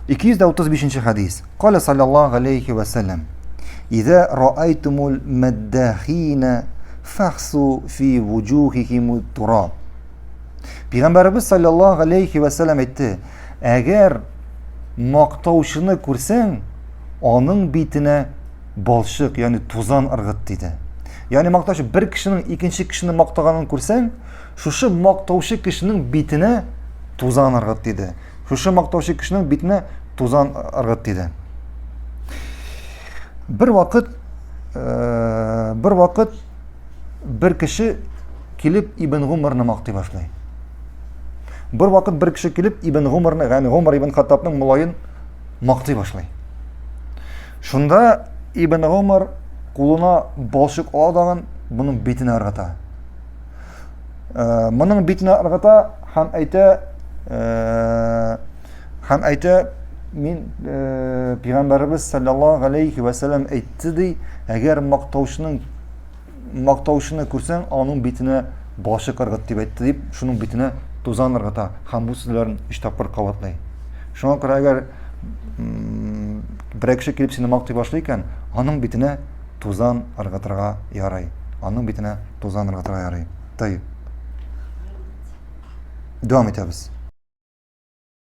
235 хадис. Кала саллаллаху алейхи ва саллям: "Иза раайтумул маддахина фахсу фи вуджухихим тураб." Пәйгамбәрбез саллаллаху алейхи ва саллям әйтте: "Әгәр мактаучыны күрсәң, аның битенә балчык, ягъни тузан ыргыт" диде. Ягъни мактаучы бер кешенең икенче кешене мактаганын күрсәң, шушы мактаучы кешенең битенә тузан ыргыт диде. Шушы мактаучы кешенең битенә тузан ыргыт диде. Бер вакыт бер кеше килеп Ибн Гумарны мактый башлый. Бер вакыт бер кеше килеп Ибн Гумарны, ягъни Гумар ибн Хаттабның мулаен мактый башлый. Шунда Ибн Гумар кулына балчык ала даган буның битенә ыргыта. Моның битенә ыргыта һәм әйтә, мин Пәйгамбәрбез саллаллаху алейхи ва саллям әйтте ди, әгәр мактаучыны күрсәң, аның битенә балчык ыргыт дип әйтте дип, шуның битенә тузан ыргыта. Һәм бу сүзләрен 3 тапкыр кабатлый. Шуңа күрә әгәр бер кеше килеп сине мактый башлый икән, аның битенә тузан ыргытырга ярый. Аның битенә тузан ыргытырга ярый. Тайып. Дәвам итәбез.